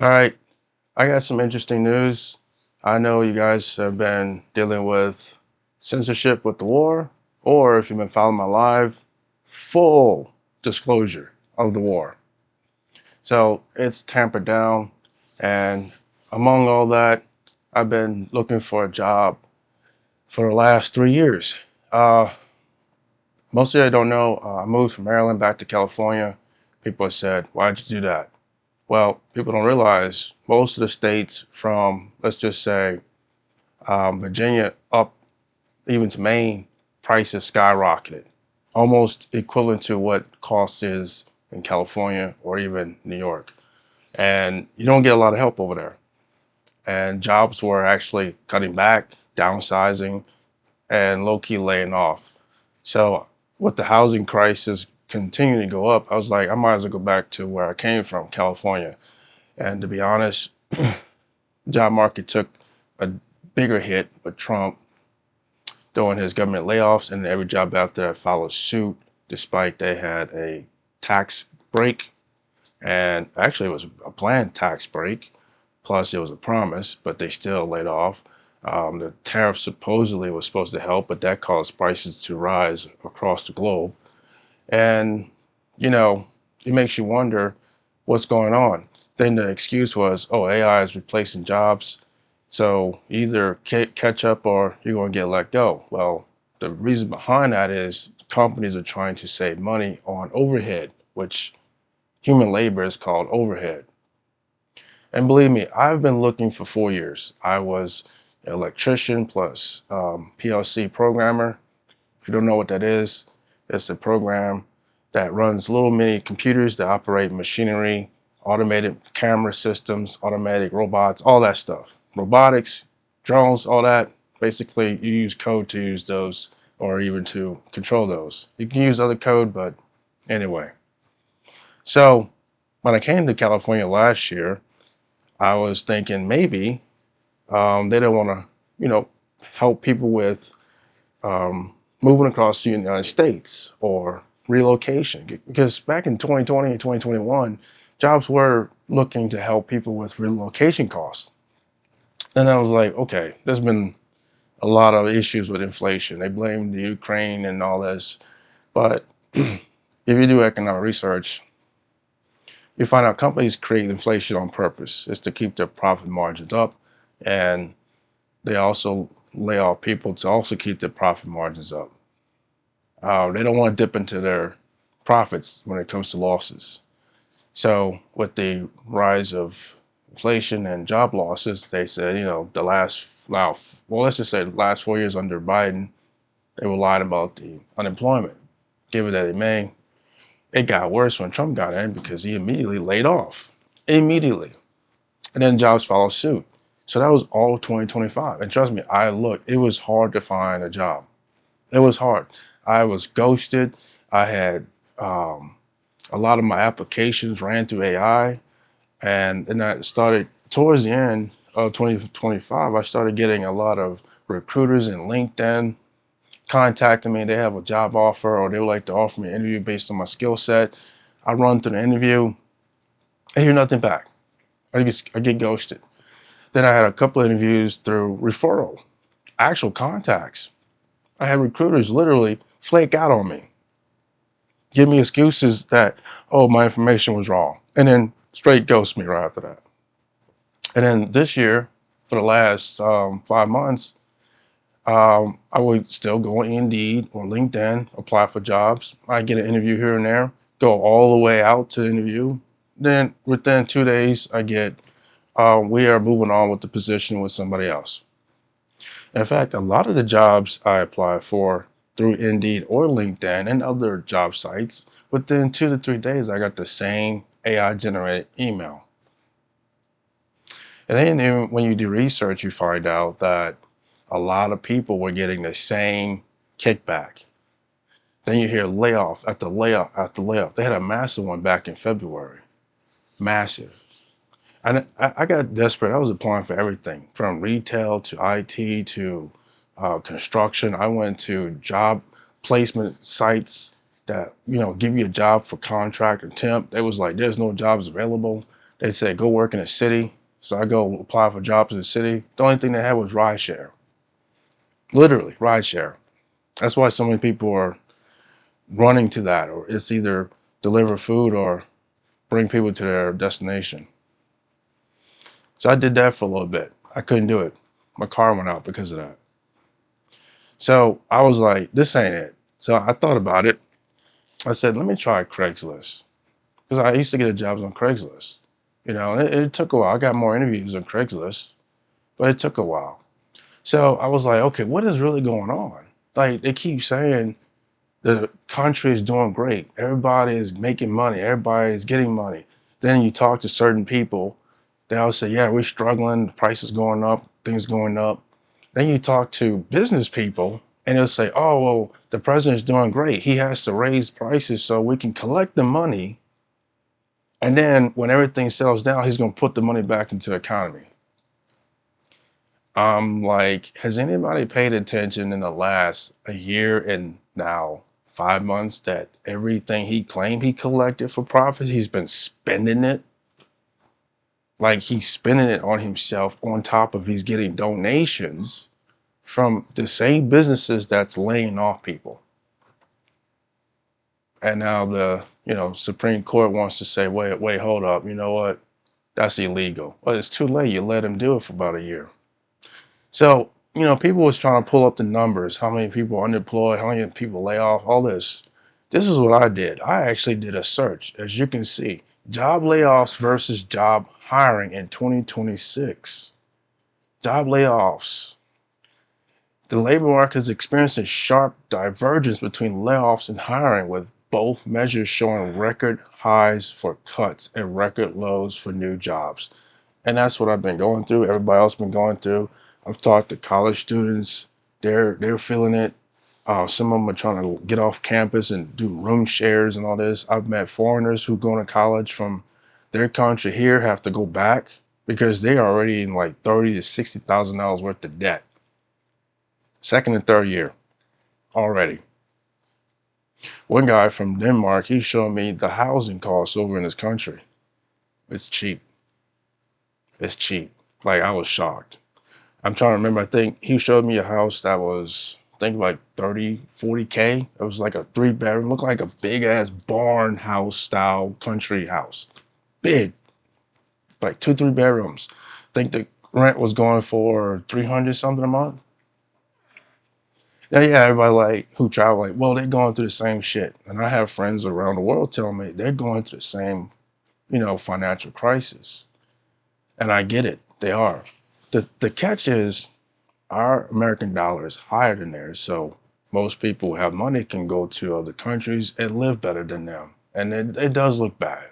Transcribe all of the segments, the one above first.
All right, I got some interesting news. I know you guys have been dealing with censorship with the war, or if you've been following my live, full disclosure of the war. So it's tampered down, and among all that, I've been looking for a job for the last 3 years. Uh, Most of you don't know, I moved from Maryland back to California. People have said, why'd you do that? Well, people don't realize most of the states from, let's just say, Virginia up even to Maine, prices skyrocketed, almost equivalent to what cost is in California or even New York. And you don't get a lot of help over there. And jobs were actually cutting back, downsizing, and low key laying off. So with the housing crisis continuing to go up, I was like, I might as well go back to where I came from, California. And to be honest, job market took a bigger hit with Trump doing his government layoffs, and every job after that followed suit, despite they had a tax break. And actually, it was a planned tax break, plus it was a promise, but they still laid off. The tariff supposedly was supposed to help, but that caused prices to rise across the globe. And, you know, it makes you wonder what's going on. Then the excuse was, oh, AI is replacing jobs. So either catch up or you're going to get let go. Well, the reason behind that is companies are trying to save money on overhead, which human labor is called overhead. And believe me, I've been looking for 4 years. I was an electrician plus PLC programmer. If you don't know what that is, it's a program that runs little mini computers that operate machinery, automated camera systems, automatic robots, all that stuff. Robotics, drones, all that. Basically, you use code to use those or even to control those. You can use other code, but anyway. So when I came to California last year, I was thinking maybe they don't want to, help people with moving across the United States or relocation. Because back in 2020 and 2021, jobs were looking to help people with relocation costs. And I was like, okay, there's been a lot of issues with inflation. They blame the Ukraine and all this. But if you do economic research, you find out companies create inflation on purpose. It's to keep their profit margins up. And they also lay off people to also keep their profit margins up. They don't want to dip into their profits when it comes to losses. So with the rise of inflation and job losses, they said, the last, now, well, let's just say the last 4 years under Biden, they were lying about the unemployment. Give it that it may. It got worse when Trump got in because he immediately laid off. Immediately. And then jobs followed suit. So that was all of 2025. And trust me, it was hard to find a job. It was hard. I was ghosted. I had a lot of my applications ran through AI. And then I started towards the end of 2025, I started getting a lot of recruiters in LinkedIn contacting me. They have a job offer or they would like to offer me an interview based on my skill set. I run through the interview. I hear nothing back. I get ghosted. Then I had a couple of interviews through referral, actual contacts. I had recruiters literally flake out on me, give me excuses that, oh, my information was wrong, and then straight ghost me right after that. And then this year, for the last 5 months, I would still go on Indeed or LinkedIn, apply for jobs. I get an interview here and there, go all the way out to the interview. Then within 2 days, I get, we are moving on with the position with somebody else. In fact, a lot of the jobs I apply for through Indeed or LinkedIn and other job sites, within 2 to 3 days, I got the same AI generated email. And then when you do research, you find out that a lot of people were getting the same kickback. Then you hear layoff after layoff after layoff. They had a massive one back in February. Massive. And I got desperate. I was applying for everything from retail to IT to construction. I went to job placement sites that give you a job for contract or temp. It was like there's no jobs available. They said, go work in a city. So I go apply for jobs in the city. The only thing they had was rideshare. Literally, rideshare. That's why so many people are running to that, or it's either deliver food or bring people to their destination. So I did that for a little bit. I couldn't do it. My car went out because of that. So I was like, this ain't it. So I thought about it. I said, let me try Craigslist. Because I used to get jobs on Craigslist. And it took a while. I got more interviews on Craigslist, but it took a while. So I was like, okay, what is really going on? Like, they keep saying the country is doing great. Everybody is making money. Everybody is getting money. Then you talk to certain people, they'll say, yeah, we're struggling. The price is going up, things going up. Then you talk to business people and they'll say, oh, well, the president's doing great. He has to raise prices so we can collect the money. And then when everything settles down, he's going to put the money back into the economy. I'm like, has anybody paid attention in the last a year and now 5 months that everything he claimed he collected for profit, he's been spending it? Like he's spending it on himself on top of he's getting donations from the same businesses that's laying off people. And now the, Supreme Court wants to say, wait, hold up. You know what? That's illegal. Well, it's too late. You let him do it for about a year. So, people was trying to pull up the numbers, how many people are unemployed, how many people lay off, all this. This is what I did. I actually did a search, as you can see, job layoffs versus job hiring in 2026. Job layoffs. The labor market is experiencing sharp divergence between layoffs and hiring, with both measures showing record highs for cuts and record lows for new jobs. And that's what I've been going through. Everybody else been going through. I've talked to college students. They're feeling it. Some of them are trying to get off campus and do room shares and all this. I've met foreigners who go to college from their country here, have to go back because they are already in like $30,000 to $60,000 worth of debt. Second and third year already. One guy from Denmark, he showed me the housing costs over in his country. It's cheap. It's cheap. Like, I was shocked. I'm trying to remember. I think he showed me a house that was, I think, like 30, 40K. It was like a 3 bedroom, looked like a big ass barn house style country house. Big, like 2, 3 bedrooms. I think the rent was going for 300 something a month. Yeah, everybody like who travel, like, well, they're going through the same shit. And I have friends around the world telling me they're going through the same, financial crisis. And I get it. They are. The catch is our American dollar is higher than theirs, so most people who have money can go to other countries and live better than them. And it does look bad.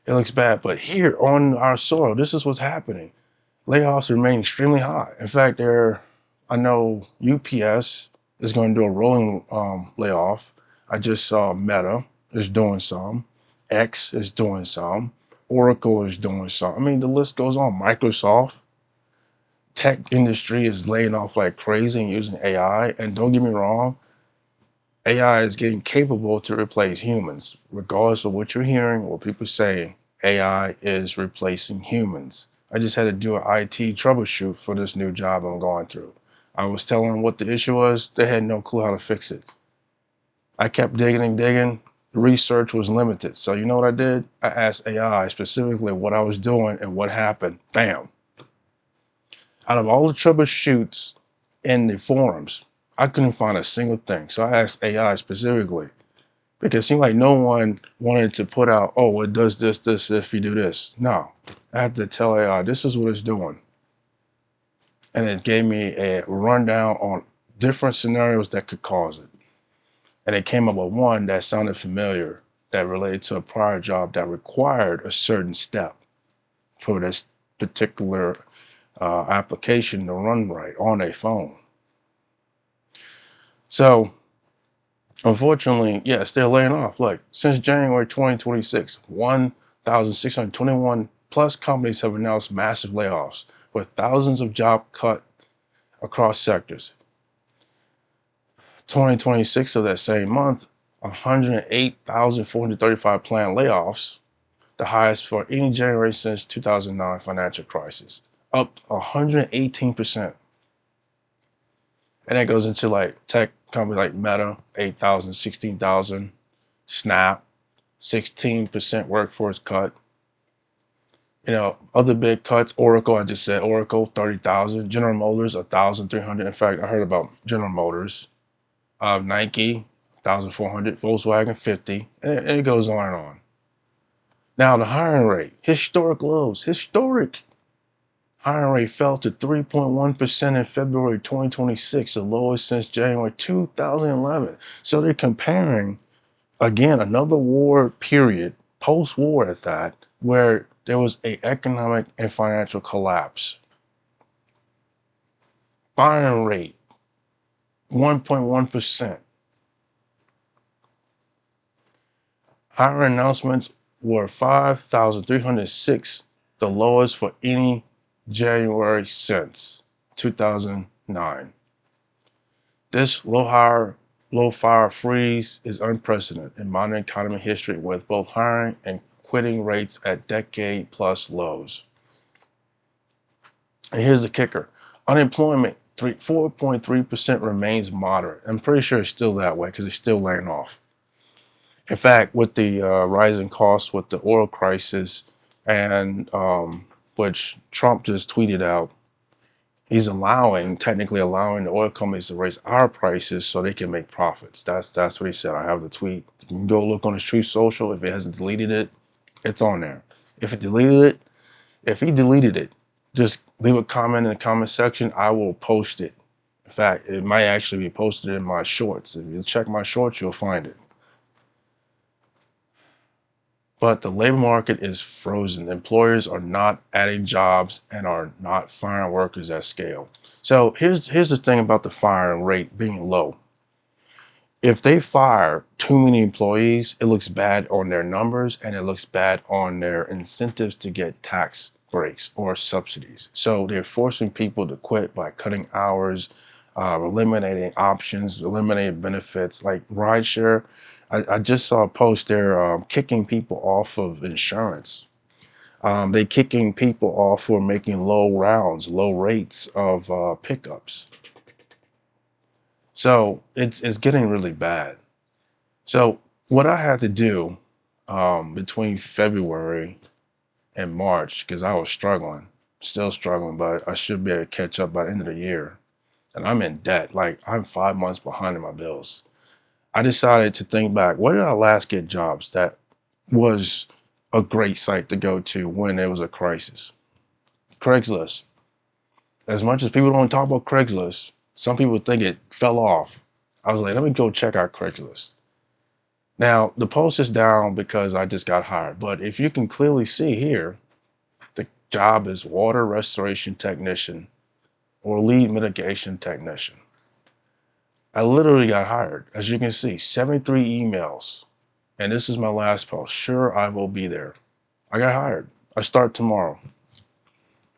It looks bad, but here on our soil, this is what's happening. Layoffs remain extremely high. In fact, I know UPS is going to do a rolling layoff. I just saw Meta is doing some. X is doing some. Oracle is doing some. I mean, the list goes on. Microsoft, tech industry is laying off like crazy and using AI. And don't get me wrong, AI is getting capable to replace humans. Regardless of what you're hearing or people saying, AI is replacing humans. I just had to do an IT troubleshoot for this new job I'm going through. I was telling them what the issue was. They had no clue how to fix it. I kept digging and digging. The research was limited. So you know what I did? I asked AI specifically what I was doing and what happened. Bam. Out of all the troubleshoots in the forums, I couldn't find a single thing. So I asked AI specifically because it seemed like no one wanted to put out, oh, it does this, if you do this. No, I had to tell AI, this is what it's doing. And it gave me a rundown on different scenarios that could cause it. And it came up with one that sounded familiar that related to a prior job that required a certain step for this particular application to run right on a phone. So, unfortunately, yes, they're laying off. Look, since January 2026, 1,621 plus companies have announced massive layoffs, with thousands of jobs cut across sectors. 2026 of that same month, 108,435 planned layoffs, the highest for any January since 2009 financial crisis, up 118%. And that goes into like tech companies like Meta, 8,000, 16,000, Snap, 16% workforce cut. Other big cuts, Oracle, I just said Oracle, 30,000, General Motors, 1,300. In fact, I heard about General Motors, Nike, 1,400, Volkswagen, 50, and it goes on and on. Now, the hiring rate, historic lows, historic. Hiring rate fell to 3.1% in February 2026, the lowest since January 2011. So they're comparing, again, another war period, post-war at that, where there was an economic and financial collapse. Firing rate, 1.1%. Hiring announcements were 5,306, the lowest for any January since 2009. This low fire freeze is unprecedented in modern economy history, with both hiring and quitting rates at decade-plus lows. And here's the kicker. Unemployment, 4.3% remains moderate. I'm pretty sure it's still that way because it's still laying off. In fact, with the rising costs with the oil crisis, and which Trump just tweeted out, he's technically allowing the oil companies to raise our prices so they can make profits. That's what he said. I have the tweet. You can go look on his Truth Social. If it hasn't deleted it, it's on there. If he deleted it, just leave a comment in the comment section. I will post it. In fact, it might actually be posted in my shorts. If you check my shorts, you'll find it. But the labor market is frozen. Employers are not adding jobs and are not firing workers at scale. So here's the thing about the firing rate being low. If they fire too many employees, it looks bad on their numbers and it looks bad on their incentives to get tax breaks or subsidies. So they're forcing people to quit by cutting hours, eliminating options, eliminating benefits like rideshare. I just saw a post there kicking people off of insurance. They're kicking people off for making low rates of pickups. So it's getting really bad. So what I had to do between February and March, because I was still struggling, but I should be able to catch up by the end of the year. And I'm in debt. Like I'm 5 months behind in my bills. I decided to think back, where did I last get jobs that was a great site to go to when there was a crisis? Craigslist. As much as people don't talk about Craigslist, some people think it fell off. I was like, let me go check out Craigslist. Now, the post is down because I just got hired, but if you can clearly see here, the job is water restoration technician or lead mitigation technician. I literally got hired. As you can see, 73 emails. And this is my last post. Sure, I will be there. I got hired. I start tomorrow.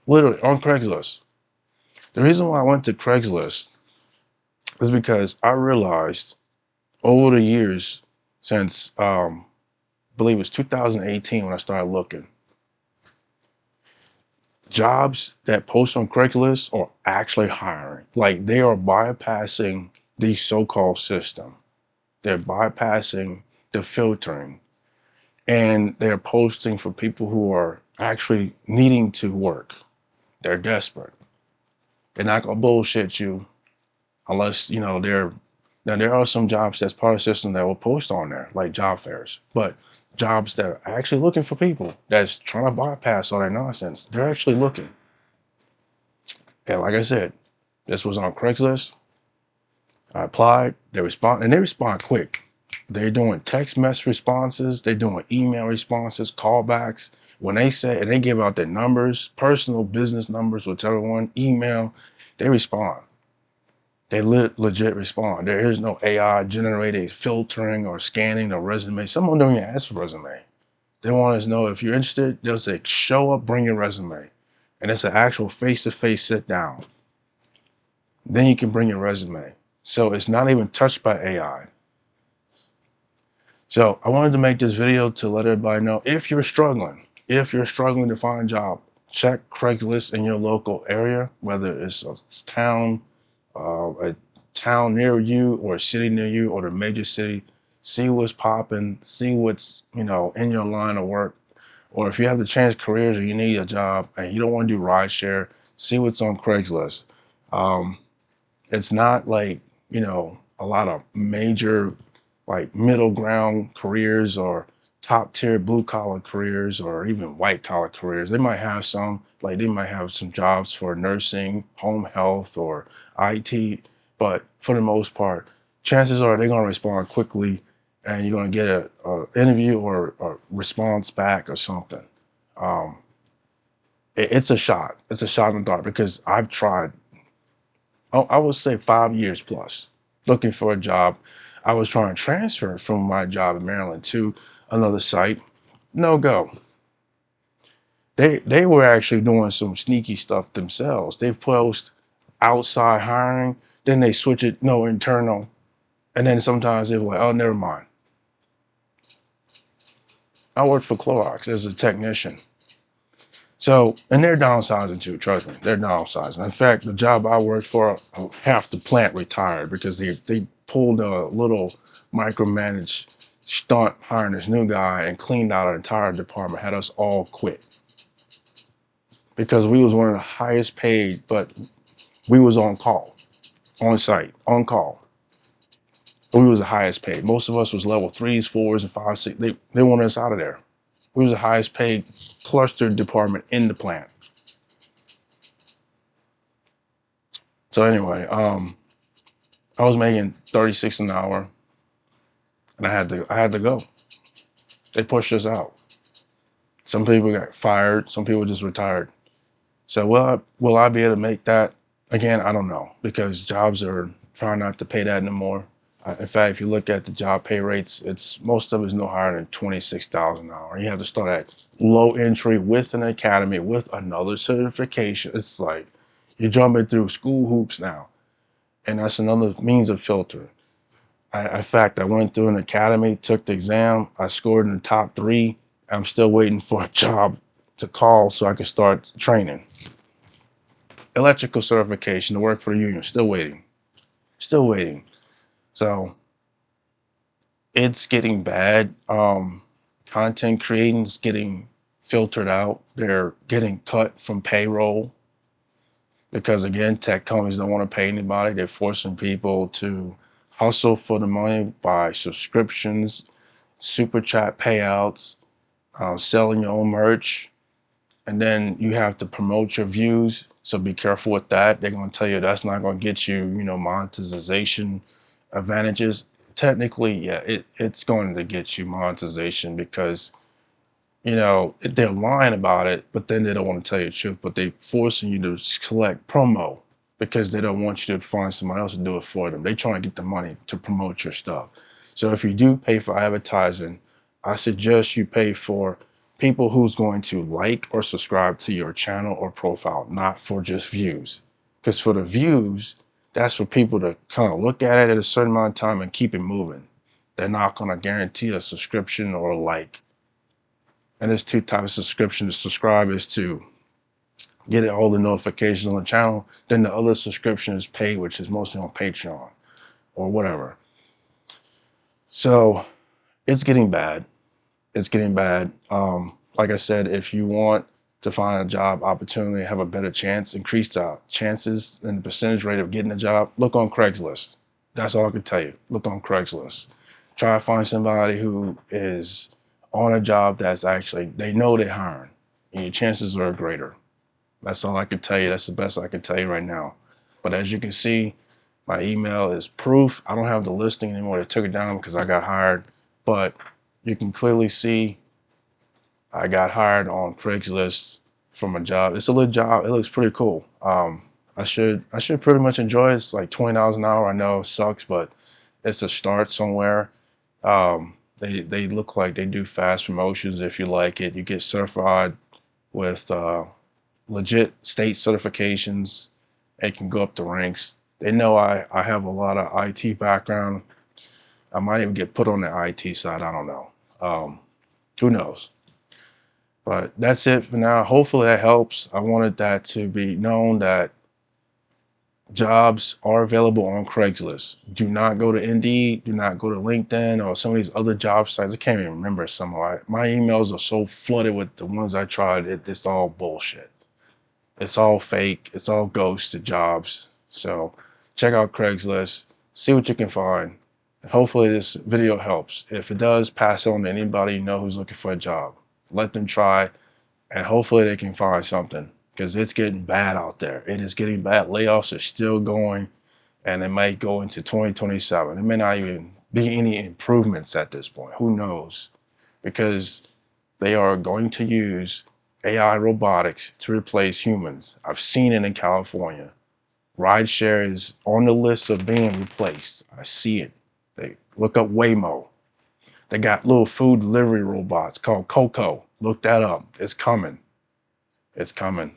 Literally on Craigslist. The reason why I went to Craigslist is because I realized over the years since I believe it was 2018 when I started looking, jobs that post on Craigslist are actually hiring. Like they are bypassing the so-called system. They're bypassing the filtering and they're posting for people who are actually needing to work. They're desperate. They're not gonna bullshit you unless they're. Now there are some jobs that's part of the system that will post on there, like job fairs. But jobs that are actually looking for people that's trying to bypass all that nonsense, they're actually looking. And like I said, this was on Craigslist. I applied. They respond, and they respond quick. They're doing text message responses. They're doing email responses, callbacks. When they say, and they give out their numbers, personal business numbers, whichever one, email, they respond. They legit respond. There is no AI generated filtering or scanning a resume. Some of them don't even ask for resume. They want us to know if you're interested. They'll say, show up, bring your resume. And it's an actual face-to-face sit down. Then you can bring your resume. So it's not even touched by AI. So I wanted to make this video to let everybody know if you're struggling to find a job, check Craigslist in your local area, whether it's a town near you or a city near you or the major city. See what's popping, see what's, in your line of work. Or if you have to change careers or you need a job and you don't want to do rideshare, see what's on Craigslist. Um, it's not like, a lot of major like middle ground careers or top tier blue collar careers or even white collar careers. They might have some jobs for nursing, home health, or IT, but for the most part, chances are they're going to respond quickly and you're going to get a interview or a response back or something. Um, it's a shot. It's a shot in the dark because I've tried, I would say 5 years plus looking for a job. I was trying to transfer from my job in Maryland to another site. No go. They were actually doing some sneaky stuff themselves. They post outside hiring, then they switch it no internal, and then sometimes they were like, oh, never mind. I worked for Clorox as a technician. So, and they're downsizing too, trust me, they're downsizing. In fact, the job I worked for, half the plant retired because they pulled a little micromanaged stunt hiring this new guy and cleaned out our entire department, had us all quit because we was one of the highest paid, but we was on call, on site, on call. We was the highest paid. Most of us was level threes, fours, and five, six. They wanted us out of there. We was the highest paid clustered department in the plant. So anyway, I was making 36 an hour, and I had to go. They pushed us out. Some people got fired. Some people just retired. So will I be able to make that again? I don't know because jobs are trying not to pay that anymore. In fact, if you look at the job pay rates, it's most of it is no higher than 26,000 an hour. You have to start at low entry with an academy with another certification. It's like you're jumping through school hoops now, and that's another means of filter. In fact, I went through an academy, took the exam. I scored in the top three. I'm still waiting for a job to call so I can start training. Electrical certification to work for the union. Still waiting. Still waiting. So it's getting bad. Content creating is getting filtered out. They're getting cut from payroll because, again, tech companies don't want to pay anybody. They're forcing people to hustle for the money by subscriptions, super chat payouts, selling your own merch, and then you have to promote your views. So be careful with that. They're going to tell you that's not going to get you, monetization advantages. Technically, yeah, it's going to get you monetization because they're lying about it, but then they don't want to tell you the truth. But they forcing you to collect promo because they don't want you to find somebody else to do it for them. They trying to get the money to promote your stuff. So if you do pay for advertising, I suggest you pay for people who's going to like or subscribe to your channel or profile, not for just views. Because for the views, that's for people to kind of look at it at a certain amount of time and keep it moving. They're not going to guarantee a subscription or a like. And there's two types of subscription. The subscribe is to get all the notifications on the channel. Then the other subscription is paid, which is mostly on Patreon or whatever. So it's getting bad. It's getting bad. Like I said, if you want to find a job opportunity, have a better chance, increase the chances and the percentage rate of getting a job, look on Craigslist. That's all I can tell you. Look on Craigslist. Try to find somebody who is on a job that's actually, they know they're hiring, and your chances are greater. That's all I can tell you. That's the best I can tell you right now. But as you can see, my email is proof. I don't have the listing anymore. They took it down because I got hired. But you can clearly see I got hired on Craigslist from a job. It's a little job. It looks pretty cool. I should pretty much enjoy it. It's like $20 an hour. I know it sucks, but it's a start somewhere. They look like they do fast promotions if you like it. You get certified with legit state certifications. It can go up the ranks. They know I have a lot of IT background. I might even get put on the IT side. I don't know. Who knows? But that's it for now. Hopefully that helps. I wanted that to be known that jobs are available on Craigslist. Do not go to Indeed. Do not go to LinkedIn or some of these other job sites. I can't even remember some of my emails are so flooded with the ones I tried. It's all bullshit. It's all fake. It's all ghosted jobs. So check out Craigslist. See what you can find. Hopefully this video helps. If it does, pass it on to anybody you know who's looking for a job. Let them try, and hopefully they can find something, because it's getting bad out there. It is getting bad. Layoffs are still going, and it might go into 2027. There may not even be any improvements at this point. Who knows? Because they are going to use AI robotics to replace humans. I've seen it in California. Rideshare is on the list of being replaced. I see it. They look up Waymo. They got little food delivery robots called Coco. Look that up. It's coming. It's coming.